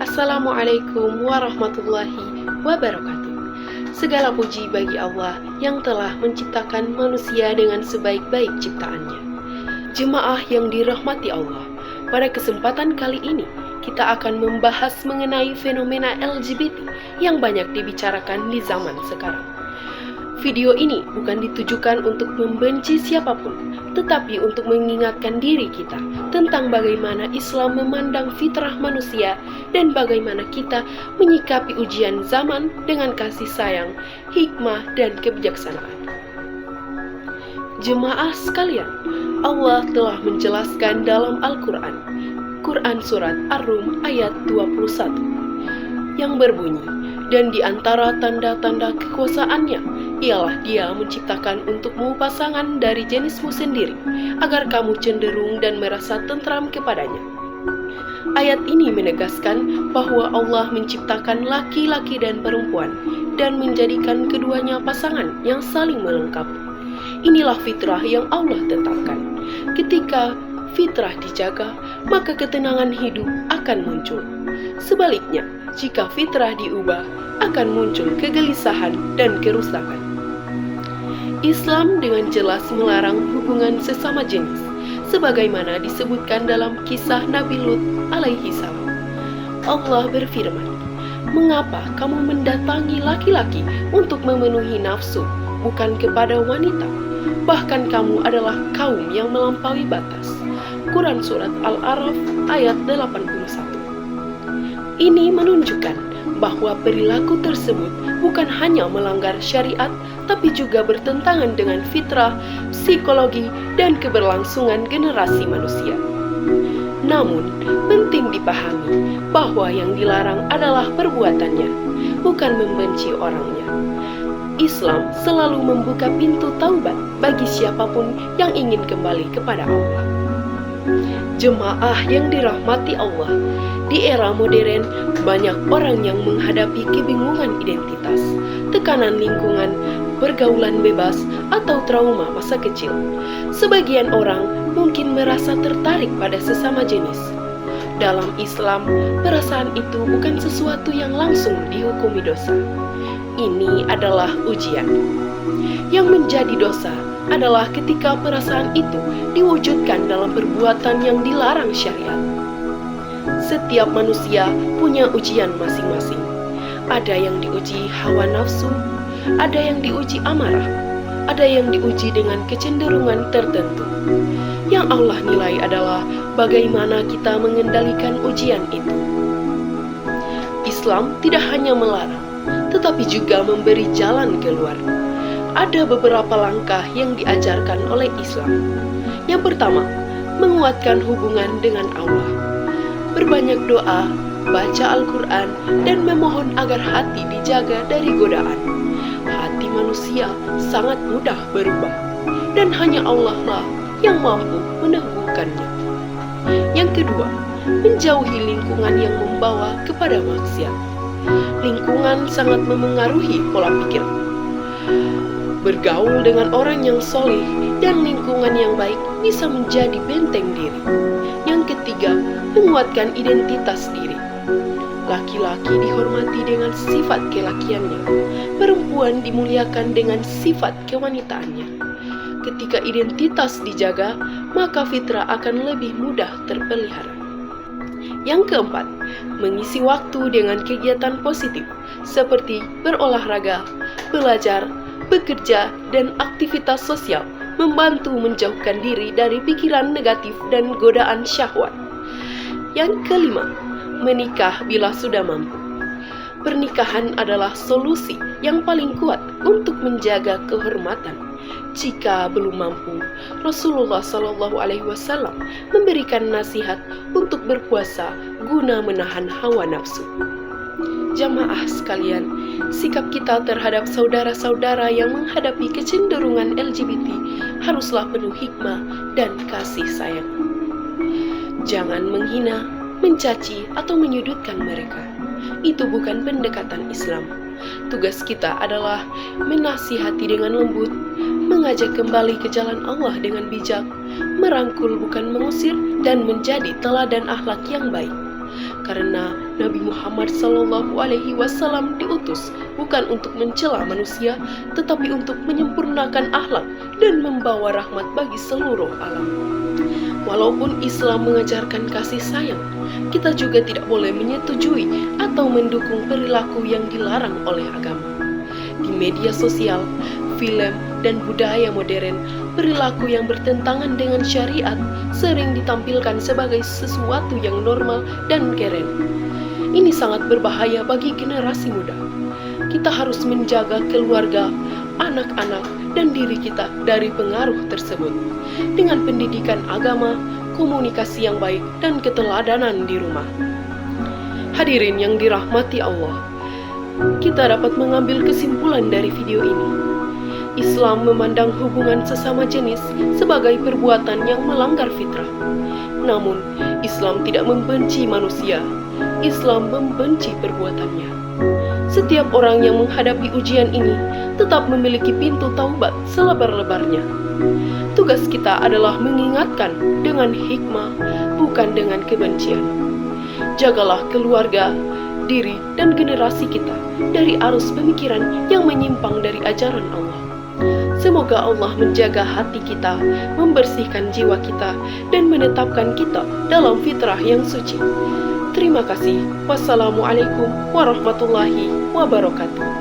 Assalamualaikum warahmatullahi wabarakatuh. Segala puji bagi Allah yang telah menciptakan manusia dengan sebaik-baik ciptaannya. Jemaah yang dirahmati Allah, pada kesempatan kali ini kita akan membahas mengenai fenomena LGBT yang banyak dibicarakan di zaman sekarang. Video ini bukan ditujukan untuk membenci siapapun, tetapi untuk mengingatkan diri kita tentang bagaimana Islam memandang fitrah manusia dan bagaimana kita menyikapi ujian zaman dengan kasih sayang, hikmah, dan kebijaksanaan. Jemaah sekalian, Allah telah menjelaskan dalam Al-Quran, Quran Surat Ar-Rum ayat 21, yang berbunyi, dan di antara tanda-tanda kekuasaannya ialah Dia menciptakan untukmu pasangan dari jenismu sendiri, agar kamu cenderung dan merasa tentram kepadanya. Ayat ini menegaskan bahwa Allah menciptakan laki-laki dan perempuan dan menjadikan keduanya pasangan yang saling melengkapi. Inilah fitrah yang Allah tetapkan. Ketika fitrah dijaga, maka ketenangan hidup akan muncul. Sebaliknya, jika fitrah diubah, akan muncul kegelisahan dan kerusakan. Islam dengan jelas melarang hubungan sesama jenis, sebagaimana disebutkan dalam kisah Nabi Lut alaihi salam. Allah berfirman, "Mengapa kamu mendatangi laki-laki untuk memenuhi nafsu, bukan kepada wanita? Bahkan kamu adalah kaum yang melampaui batas." Quran Surat Al-A'raf ayat 81. Ini menunjukkan bahwa perilaku tersebut bukan hanya melanggar syariat, tapi juga bertentangan dengan fitrah, psikologi, dan keberlangsungan generasi manusia. Namun, penting dipahami bahwa yang dilarang adalah perbuatannya, bukan membenci orangnya. Islam selalu membuka pintu taubat bagi siapapun yang ingin kembali kepada Allah. Jemaah yang dirahmati Allah, di era modern banyak orang yang menghadapi kebingungan identitas, tekanan lingkungan, pergaulan bebas, atau trauma masa kecil. Sebagian orang mungkin merasa tertarik pada sesama jenis. Dalam Islam, perasaan itu bukan sesuatu yang langsung dihukumi dosa. Ini adalah ujian. Yang menjadi dosa adalah ketika perasaan itu diwujudkan dalam perbuatan yang dilarang syariat. Setiap manusia punya ujian masing-masing. Ada yang diuji hawa nafsu, ada yang diuji amarah, ada yang diuji dengan kecenderungan tertentu. Yang Allah nilai adalah bagaimana kita mengendalikan ujian itu. Islam tidak hanya melarang, tetapi juga memberi jalan keluar. Ada beberapa langkah yang diajarkan oleh Islam. Yang pertama, menguatkan hubungan dengan Allah. Berbanyak doa, baca Al-Quran, dan memohon agar hati dijaga dari godaan. Hati manusia sangat mudah berubah, dan hanya Allah lah yang mampu meneguhkannya. Yang kedua, menjauhi lingkungan yang membawa kepada maksiat. Lingkungan sangat memengaruhi pola pikir. Bergaul dengan orang yang soleh dan lingkungan yang baik bisa menjadi benteng diri. Yang ketiga, menguatkan identitas diri. Laki-laki dihormati dengan sifat kelakiannya, perempuan dimuliakan dengan sifat kewanitaannya. Ketika identitas dijaga, maka fitrah akan lebih mudah terpelihara. Yang keempat, mengisi waktu dengan kegiatan positif seperti berolahraga, belajar, bekerja, dan aktivitas sosial, membantu menjauhkan diri dari pikiran negatif dan godaan syahwat. Yang kelima, menikah bila sudah mampu. Pernikahan adalah solusi yang paling kuat untuk menjaga kehormatan. Jika belum mampu, Rasulullah SAW memberikan nasihat untuk berpuasa guna menahan hawa nafsu. Jamaah sekalian, sikap kita terhadap saudara-saudara yang menghadapi kecenderungan LGBT haruslah penuh hikmah dan kasih sayang. Jangan menghina, mencaci, atau menyudutkan mereka. Itu bukan pendekatan Islam. Tugas kita adalah menasihati dengan lembut, mengajak kembali ke jalan Allah dengan bijak, merangkul bukan mengusir, dan menjadi teladan akhlak yang baik. karena Nabi Muhammad SAW diutus bukan untuk mencela manusia, tetapi untuk menyempurnakan akhlak dan membawa rahmat bagi seluruh alam. Walaupun Islam mengajarkan kasih sayang, kita juga tidak boleh menyetujui atau mendukung perilaku yang dilarang oleh agama. Di media sosial, film, dan budaya modern, perilaku yang bertentangan dengan syariat sering ditampilkan sebagai sesuatu yang normal dan keren. Ini sangat berbahaya bagi generasi muda. Kita harus menjaga keluarga, anak-anak, dan diri kita dari pengaruh tersebut. Dengan pendidikan agama, komunikasi yang baik, dan keteladanan di rumah. Hadirin yang dirahmati Allah, kita dapat mengambil kesimpulan dari video ini. Islam memandang hubungan sesama jenis sebagai perbuatan yang melanggar fitrah. Namun, Islam tidak membenci manusia. Islam membenci perbuatannya. Setiap orang yang menghadapi ujian ini tetap memiliki pintu taubat selebar-lebarnya. Tugas kita adalah mengingatkan dengan hikmah, bukan dengan kebencian. Jagalah keluarga, diri, dan generasi kita dari arus pemikiran yang menyimpang dari ajaran Allah. Semoga Allah menjaga hati kita, membersihkan jiwa kita, dan menetapkan kita dalam fitrah yang suci. Terima kasih. Wassalamualaikum warahmatullahi wabarakatuh.